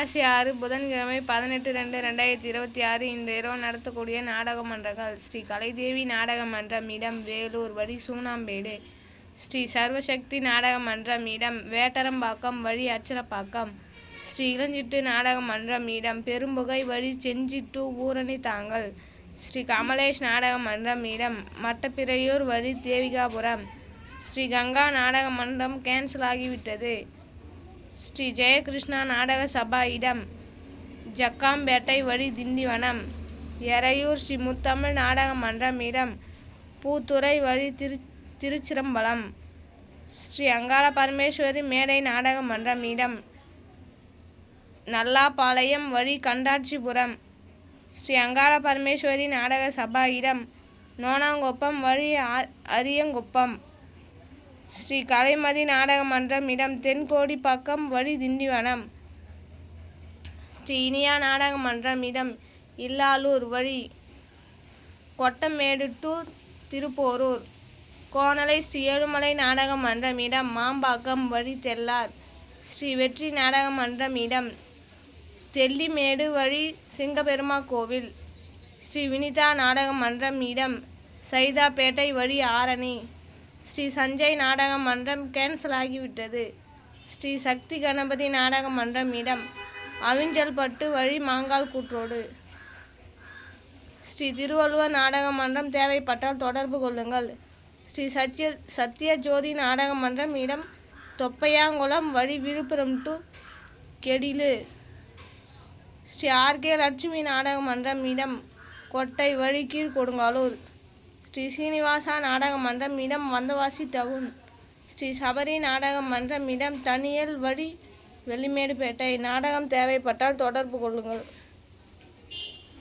மாசி 6 புதன்கிழமை 18/2/2026 இன்று இரவு நடத்தக்கூடிய நாடக மன்றங்கள்: ஸ்ரீ கலைதேவி நாடக மன்றம், இடம் வேலூர், வழி சூனாம்பேடு. ஸ்ரீ சர்வசக்தி நாடக மன்றம், இடம் வேட்டரம்பாக்கம், வழி அச்சரப்பாக்கம். ஸ்ரீ இளஞ்சிட்டு நாடக மன்றம், இடம் பெரும்புகை, வழி செஞ்சிட்டு, ஊரணி தாங்கல். ஸ்ரீ கமலேஷ் நாடக மன்றம், இடம் மட்டப்பிறையூர், வழி தேவிகாபுரம். ஸ்ரீ கங்கா நாடக மன்றம் கேன்சல் ஆகிவிட்டது. ஸ்ரீ ஜெயகிருஷ்ணா நாடக சபா, இடம் ஜக்காம்பேட்டை, வழி திண்டிவனம். எறையூர் ஸ்ரீ முத்தமிழ் நாடக மன்றம், இடம் பூத்துறை, வழி திருச்சிரம்பலம். ஸ்ரீ அங்காள பரமேஸ்வரி மேடை நாடக மன்றம், இடம் நல்லாபாளையம், வழி கண்டாட்சிபுரம். ஸ்ரீ அங்காள பரமேஸ்வரி நாடக சபா, இடம் நோனாங்குப்பம், வழி அரியங்குப்பம். ஸ்ரீ கலைமதி நாடக மன்றம், இடம் தென்கோடிப்பாக்கம், வழி திண்டிவனம். ஸ்ரீ இனியா நாடக மன்றம், இடம் இல்லாலூர், வழி கொட்டமேடு டு திருப்போரூர். கோணலை ஸ்ரீ ஏழுமலை நாடக மன்றம், இடம் மாம்பாக்கம், வழி தெள்ளார். ஸ்ரீ வெற்றி நாடக மன்றம், இடம் தெல்லிமேடு, வழி சிங்கப்பெருமா கோவில். ஸ்ரீ வினிதா நாடக மன்றம், இடம் சைதாப்பேட்டை, வழி ஆரணி. ஸ்ரீ சஞ்சய் நாடக மன்றம் கேன்சல் ஆகிவிட்டது. ஸ்ரீ சக்தி கணபதி நாடக மன்றம், இடம் அவிஞ்சல்பட்டு, வழி மாங்கால் கூற்றோடு. ஸ்ரீ திருவள்ளுவர் நாடக மன்றம் தேவைப்பட்டால் தொடர்பு கொள்ளுங்கள். ஸ்ரீ சத்ய ஜோதி நாடக மன்றம், இடம் தொப்பையாங்குளம், வழி விழுப்புரம் டு கெடிலு. ஸ்ரீ ஆர்கே லட்சுமி நாடக மன்றம், இடம் கொட்டை, வழி கீழ்கொடுங்காலூர். ஸ்ரீ சீனிவாசா நாடக மன்றம், இடம் வந்தவாசி டவுன். ஸ்ரீ சபரி நாடக மன்றம், இடம் தனியல், வழி வெள்ளிமேடுபேட்டை. நாடகம் தேவைப்பட்டால் தொடர்பு கொள்ளுங்கள்.